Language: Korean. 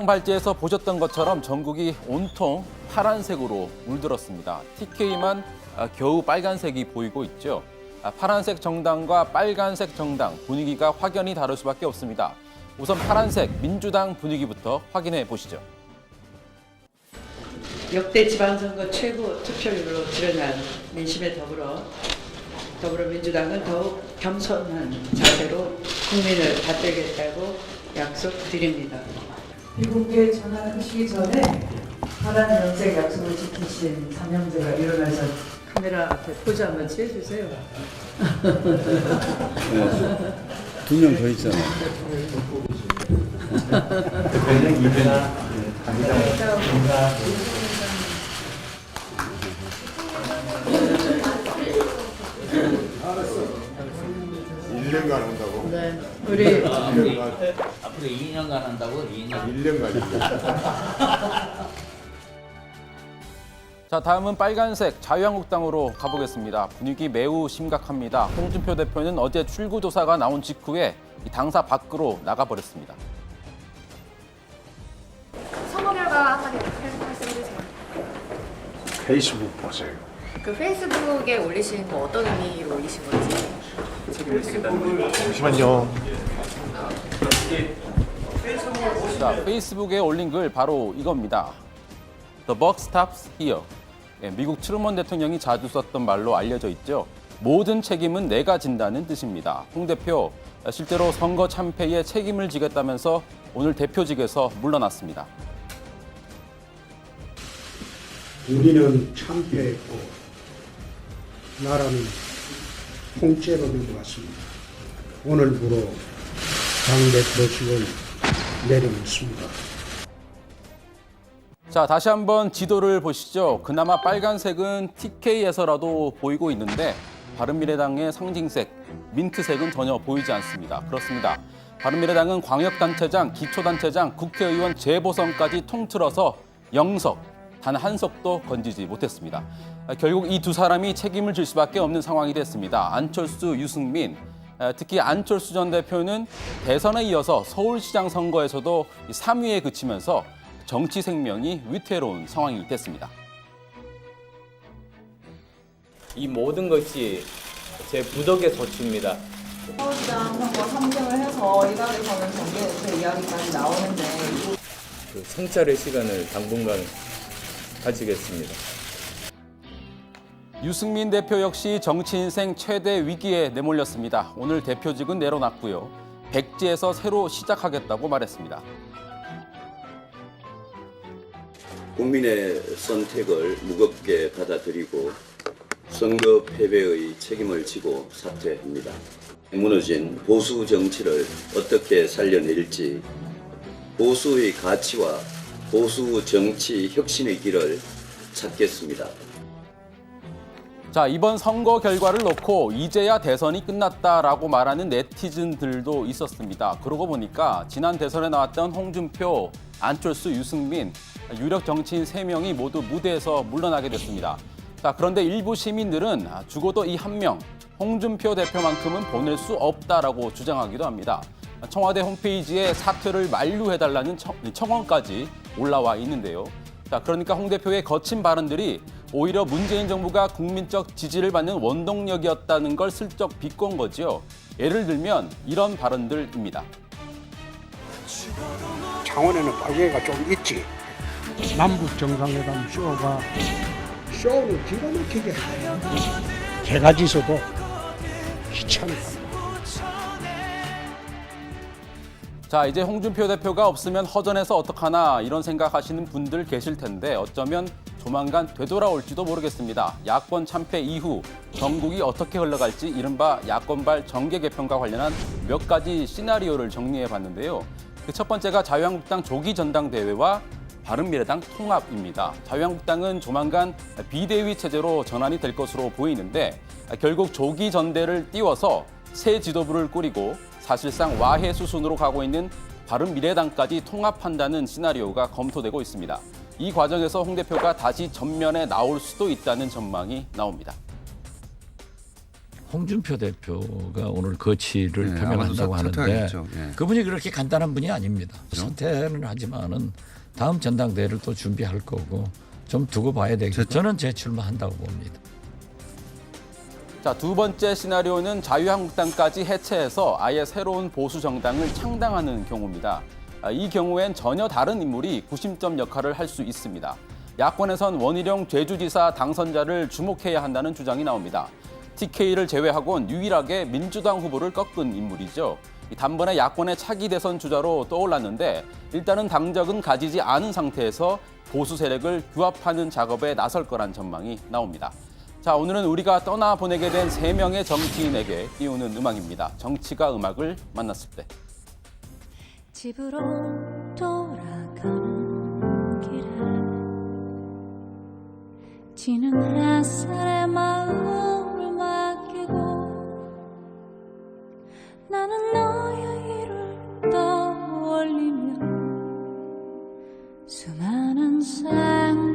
발제에서 보셨던 것처럼 전국이 온통 파란색으로 물들었습니다. TK만 겨우 빨간색이 보이고 있죠. 파란색 정당과 빨간색 정당 분위기가 확연히 다를 수밖에 없습니다. 우선 파란색 민주당 분위기부터 확인해 보시죠. 역대 지방선거 최고 투표율로 드러난 민심에 더불어민주당은 더욱 겸손한 자세로 국민을 받들겠다고 약속드립니다. 미국에 전환하시기 전에 파란 연색 약속을 지키신 3형제가 일어나서 카메라 앞에 포즈 한번 취해주세요. 두 명 더 있잖아. 대표님 이배나 당장 인사. 일년간 한다고? 네, 우리 앞으로 2년간 한다고? 2년. 1년간. 자, 다음은 빨간색 자유한국당으로 가보겠습니다. 분위기 매우 심각합니다. 홍준표 대표는 어제 출구조사가 나온 직후에 이 당사 밖으로 나가버렸습니다. 선거 결과 한마디 말씀해주세요. 페이스북 보세요. 그 페이스북에 올리신 거 어떤 의미로 올리신 건지. 잠시만요. 자, 페이스북에 올린 글 바로 이겁니다. The buck stops here. 미국 트루먼 대통령이 자주 썼던 말로 알려져 있죠. 모든 책임은 내가 진다는 뜻입니다. 홍 대표 실제로 선거 참패에 책임을 지겠다면서 오늘 대표직에서 물러났습니다. 우리는 참패했고 나라는 통째로 넘어갔습니다. 오늘부로 당대표직을 내려놓습니다. 자, 다시 한번 지도를 보시죠. 그나마 빨간색은 TK에서라도 보이고 있는데 바른미래당의 상징색 민트색은 전혀 보이지 않습니다. 그렇습니다. 바른미래당은 광역단체장, 기초단체장, 국회의원 재보선까지 통틀어서 0석, 단 한 석도 건지지 못했습니다. 결국 이 두 사람이 책임을 질 수밖에 없는 상황이 됐습니다. 안철수, 유승민, 특히 안철수 전 대표는 대선에 이어서 서울시장 선거에서도 3위에 그치면서 정치 생명이 위태로운 상황이 됐습니다. 이 모든 것이 제 부덕의 소치입니다. 서울시장 선거 3등을 해서 이달에 가는 정계대표 이야기까지 나오는데 그 성찰의 시간을 당분간 가지겠습니다. 유승민 대표 역시 정치 인생 최대 위기에 내몰렸습니다. 오늘 대표직은 내려놨고요. 백지에서 새로 시작하겠다고 말했습니다. 국민의 선택을 무겁게 받아들이고 선거 패배의 책임을 지고 사퇴합니다. 무너진 보수 정치를 어떻게 살려낼지 보수의 가치와 보수 정치 혁신의 길을 찾겠습니다. 자, 이번 선거 결과를 놓고 이제야 대선이 끝났다라고 말하는 네티즌들도 있었습니다. 그러고 보니까 지난 대선에 나왔던 홍준표, 안철수, 유승민 유력 정치인 3명이 모두 무대에서 물러나게 됐습니다. 자, 그런데 일부 시민들은 죽어도 이 한 명, 홍준표 대표만큼은 보낼 수 없다라고 주장하기도 합니다. 청와대 홈페이지에 사퇴를 만류해달라는 청원까지 올라와 있는데요. 자, 그러니까 홍 대표의 거친 발언들이 오히려 문재인 정부가 국민적 지지를 받는 원동력이었다는 걸 슬쩍 비꼰 거죠. 예를 들면 이런 발언들입니다. 창원에는 빨개가 좀 있지. 남북 정상회담 쇼를 기가 막히게 해요. 개가지서도 귀찮다. 자, 이제 홍준표 대표가 없으면 허전해서 어떡하나 이런 생각하시는 분들 계실 텐데 어쩌면 조만간 되돌아올지도 모르겠습니다. 야권 참패 이후 전국이 어떻게 흘러갈지 이른바 야권발 정계 개편과 관련한 몇 가지 시나리오를 정리해 봤는데요. 그 첫 번째가 자유한국당 조기 전당대회와 바른미래당 통합입니다. 자유한국당은 조만간 비대위 체제로 전환이 될 것으로 보이는데 결국 조기 전대를 띄워서 새 지도부를 꾸리고 사실상 와해 수순으로 가고 있는 바른미래당까지 통합한다는 시나리오가 검토되고 있습니다. 이 과정에서 홍 대표가 다시 전면에 나올 수도 있다는 전망이 나옵니다. 홍준표 대표가 오늘 거취를 네, 표명한다고 아마도 하는데 사퇴하겠죠. 예. 그분이 그렇게 간단한 분이 아닙니다. 그렇죠? 사퇴는 하지만은 다음 전당대회를 또 준비할 거고 좀 두고 봐야 되겠죠. 저는 재출마한다고 봅니다. 자, 두 번째 시나리오는 자유한국당까지 해체해서 아예 새로운 보수 정당을 창당하는 경우입니다. 이 경우엔 전혀 다른 인물이 구심점 역할을 할 수 있습니다. 야권에선 원희룡 제주지사 당선자를 주목해야 한다는 주장이 나옵니다. TK를 제외하곤 유일하게 민주당 후보를 꺾은 인물이죠. 단번에 야권의 차기 대선 주자로 떠올랐는데 일단은 당적은 가지지 않은 상태에서 보수 세력을 규합하는 작업에 나설 거란 전망이 나옵니다. 자, 오늘은 우리가 떠나보내게 된 3명의 정치인에게 띄우는 음악입니다. 정치가 음악을 만났을 때. 집으로 돌아가는 길에 지는 햇살에 마음을 맡기고 나는 너의 일을 떠올리며 수많은 생각